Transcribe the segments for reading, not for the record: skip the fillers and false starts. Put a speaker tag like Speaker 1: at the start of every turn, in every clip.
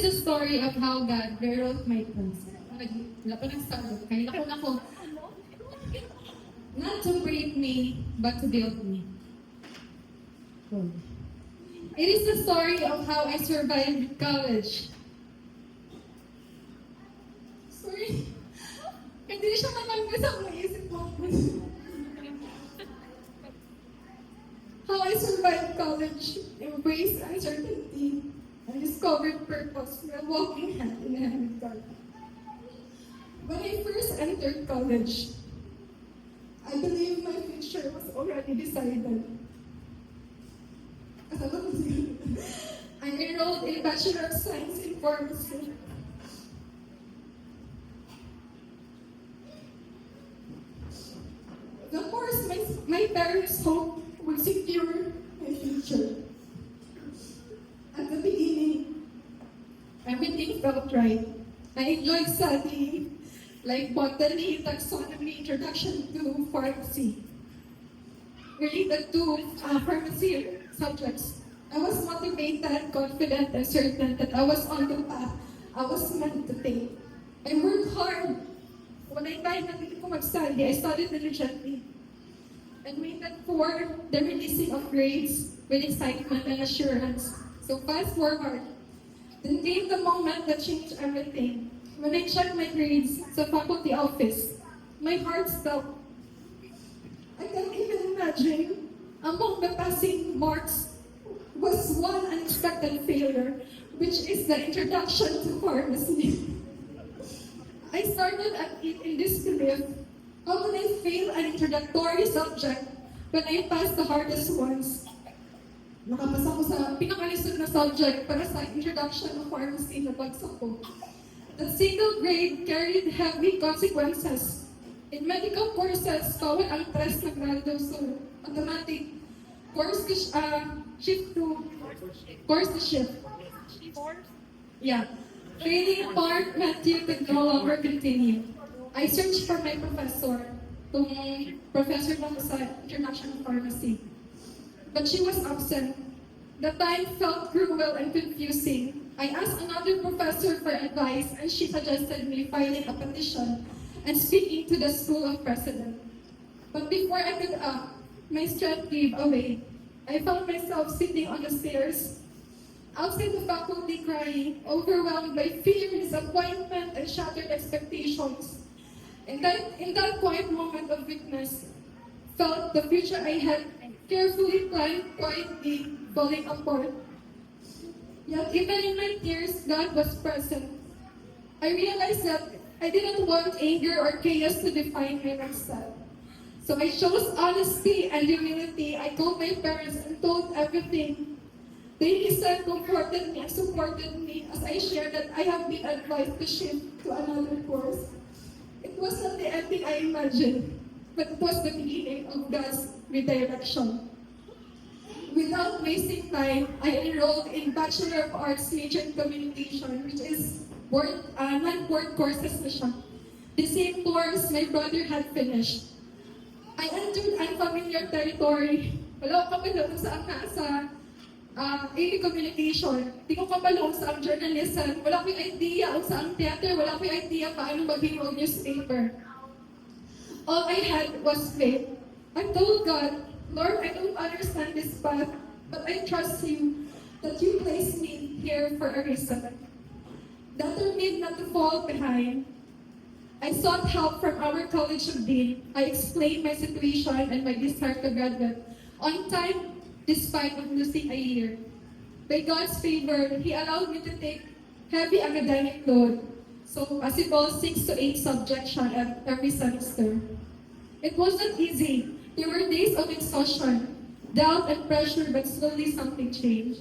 Speaker 1: is the story of how God rewrote my plans. Wala pa nagsagot. Kaya ako. Not to break me, but to build me. It is the story of how I survived college. Sorry. Hindi siya matanggal sa mga isip mo. How I survived college, embraced uncertainty, and discovered purpose while walking hand in hand with God. When I first entered college, I believe my future was already decided. I'm enrolled in Bachelor of Science in Pharmacy. Of course, my parents hoped would secure my future. At the beginning, everything felt right. I enjoyed studying, like botany, taxonomy, introduction to pharmacy, related to pharmacy subjects. I was motivated, confident, and certain that I was on the path I was meant to take. I worked hard. When I time na hindi ko mag-study, I studied diligently and waited for the releasing of grades with excitement and assurance. So fast forward, then came the moment that changed everything. When I checked my grades sa faculty office, my heart stopped. I can't even imagine. Among the passing marks was one unexpected failure, which is the introduction to pharmacy. I started at it in disbelief. How could I fail an introductory subject when I passed the hardest ones? Nakapasa ko sa pinakalisod na subject para sa introduction to pharmacy na bagsak ko. The single grade carried heavy consequences. In medical courses, bawal ang tres na grado, so automatic course to shift. Yeah. Training part meant you could no longer continue. I searched for my professor, professor ng sa Introduction to Pharmacy. But she was absent. The time felt cruel and confusing. I asked another professor for advice and she suggested me filing a petition and speaking to the school of president. But before I could act, my strength gave away. I found myself sitting on the stairs, outside the faculty crying, overwhelmed by fear, disappointment, and shattered expectations. In that quiet moment of weakness, felt the future I had carefully planned quietly falling apart. Yet even in my tears, God was present. I realized that I didn't want anger or chaos to define my next step. So I chose honesty and humility. I called my parents and told everything. They listened, comforted me, and supported me as I shared that I have been advised to shift to another course. It was not the ending I imagined, but it was the beginning of God's redirection. Without wasting time, I enrolled in Bachelor of Arts major in Communication, which is non-board courses na siya. The same course my brother had finished. I entered unfamiliar territory. Wala ko kapalong sa AP Communication. Di ko kapalong sa journalism. Wala ko yung idea sa theater. Wala ko yung idea paano maghimo newspaper. All I had was faith. I told God, Lord, I don't understand this path, but I trust you that you placed me here for a reason. Determined not to fall behind, I sought help from our college of dean. I explained my situation and my desire to graduate on time despite of losing a year. By God's favor, He allowed me to take heavy academic load, so possible 6 to 8 subjects every semester. It wasn't easy. There were days of exhaustion, doubt and pressure, but slowly something changed.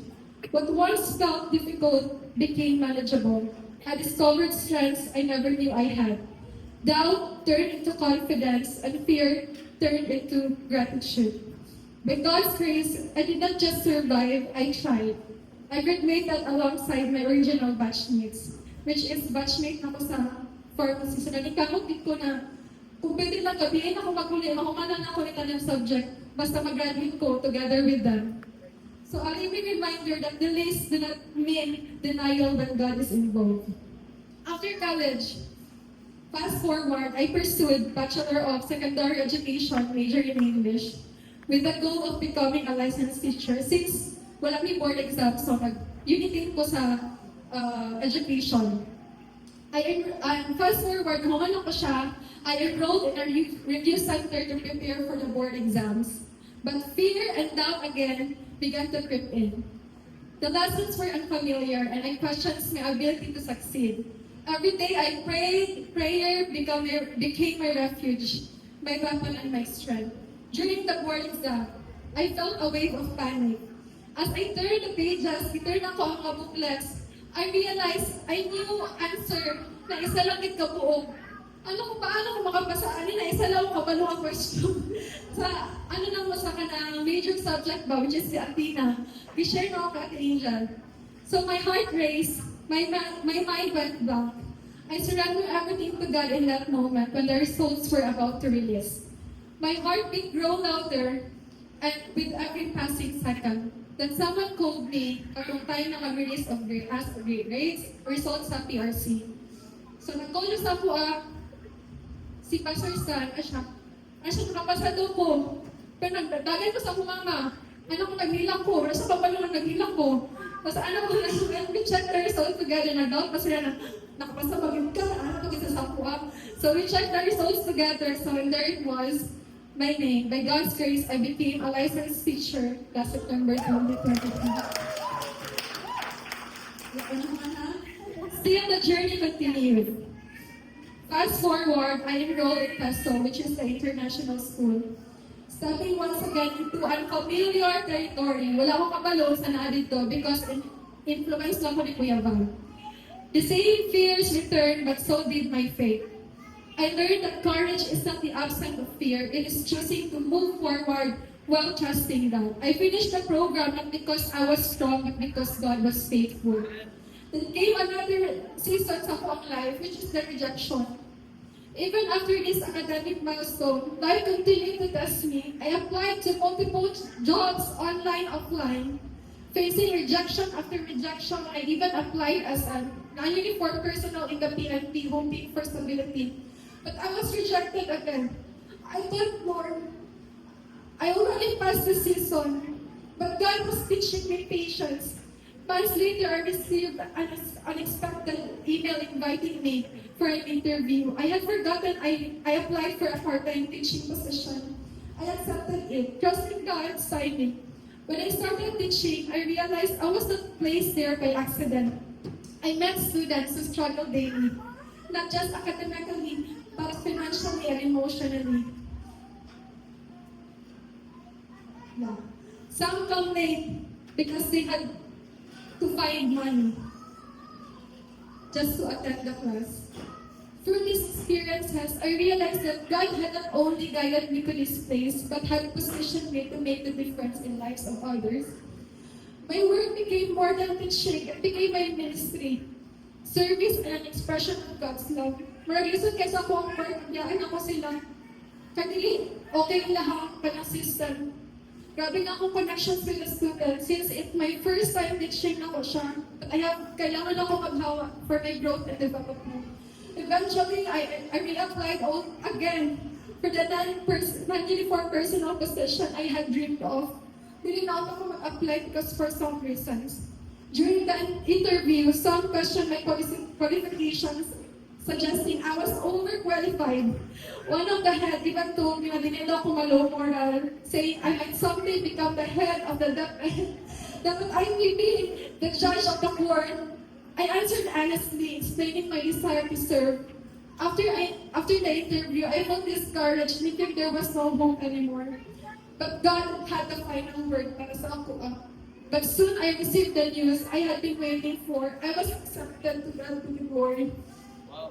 Speaker 1: What once felt difficult became manageable. I discovered strengths I never knew I had. Doubt turned into confidence, and fear turned into gratitude. By God's grace, I did not just survive, I tried. I graduated alongside my original batchmates, which is batchmate na ko sa pharmacy. So nagkamot din ko na, kung pwede lang gabihin ako magulit, makumanan ako nito ng subject, basta mag-graduate ko together with them. So a living reminder that delays do not mean denial when God is involved. After college, fast forward, I pursued Bachelor of Secondary Education, major in English, with the goal of becoming a licensed teacher. Since wala may board exam, so nag-unitin ko sa education. Fast forward, humano ko siya, I enrolled in a review center to prepare for the board exams. But fear and doubt again began to creep in. The lessons were unfamiliar and I questioned my ability to succeed. Every day I prayed, prayer became my refuge, my weapon and my strength. During the board exam, I felt a wave of panic. As I turned the pages, iturn ako ang mga booklets, I realized I knew answer na isa lang ikabuog. Paano ko makapasa? Na isa lang kabalo ang question. Sa, nang mo sa kanang major subject ba, which is si Athena. We share na ako kay Angel. So my heart raced, my mind went blank. I surrendered everything to God in that moment when the results were about to release. My heartbeat grew louder and with every passing second. Then someone called me katong time na mag-release of grades, results sa PRC. So nag-call niya sa ako, si Pastor Stan, siya nakapasado ko. Pero nagdagay ko sa akong mama. Kung naghilang ko, nasa papalunan naghilang ko. Tapos we checked the results together, nag-doubt pa sila na nakapasa maging ka, isa sa ako. So we checked the results together, so and there it was, my name. By God's grace, I became a licensed teacher last September 2023. Still, the journey continued. Fast forward, I enrolled in PESO, which is the international school. Stepping once again into unfamiliar territory. Wala akong kabalo sa naa dito because influence lang ko ni Kuya Val. The same fears returned, but so did my faith. I learned that courage is not the absence of fear, it is choosing to move forward while trusting God. I finished the program not because I was strong, but because God was faithful. Then came another season sa akong life, which is the rejection. Even after this academic milestone, life continued to test me. I applied to multiple jobs, online, offline, facing rejection after rejection. I even applied as a non-uniform personnel in the PNP, hoping for stability. But I was rejected again. I thought, Lord, I already passed the season, but God was teaching me patience. Months later, I received an unexpected email inviting me for an interview. I had forgotten I applied for a part-time teaching position. I accepted it, trusting God's timing. When I started teaching, I realized I was not placed there by accident. I met students who struggled daily, not just academically, but financially and emotionally. Yeah. Some come late because they had to find money just to attend the class. Through these experiences, I realized that God had not only guided me to this place, but had positioned me to make the difference in lives of others. My work became more than teaching, it became my ministry. Service and an expression of God's love. Maragisod kaysa ako ang work, yaan ako sila. Kadili, okay lahang panang system. Grabe nga akong connections with the students since it's my first time teaching ako siya. But kailangan ako maghawa for my growth and development. Eventually, I reapplied again for the non-uniform personal position I had dreamed of. Hindi na ako mag-apply because for some reasons. During the interview, some questioned my qualifications, suggesting I was overqualified. One of the head even told me na dinila ako malo moral, saying I might someday become the head of the DepEd. That I may be the judge of the court. I answered honestly, explaining my desire to serve. After the interview, I felt discouraged, thinking there was no hope anymore. But God had the final word para sa ako. But soon I received the news I had been waiting for. I was accepted to the board.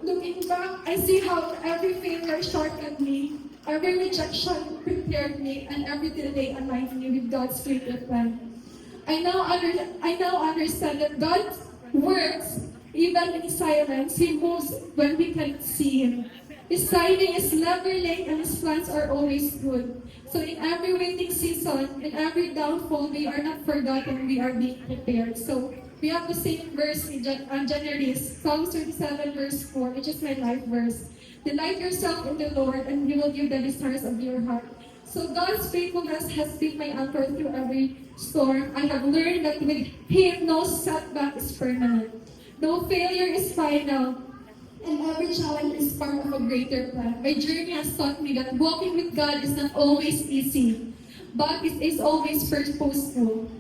Speaker 1: Looking back, I see how every failure sharpened me, every rejection prepared me, and every delay aligned me with God's greater plan. I now understand that God works even in silence. He moves when we cannot see Him. His timing is never late and His plans are always good. So in every waiting season, in every downfall, we are not forgotten, we are being prepared. So we have the same verse in January's Psalms 37 verse 4, which is my life verse. Delight yourself in the Lord and He will give the desires of your heart. So God's faithfulness has been my anchor through every storm. I have learned that with Him, no setback is permanent. No failure is final. And every challenge is part of a greater plan. My journey has taught me that walking with God is not always easy, but it is always purposeful.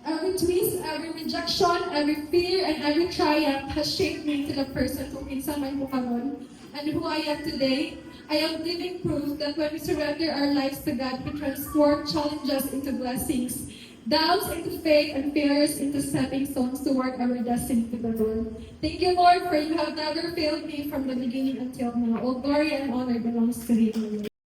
Speaker 1: Every twist, every rejection, every fear, and every triumph has shaped me into the person who minsan man ko karon and who I am today. I am living proof that when we surrender our lives to God, we transform challenges into blessings, doubts into faith, and failures into stepping stones toward our destiny to the Lord. Thank you, Lord, for you have never failed me from the beginning until now. All glory and honor belongs to Him.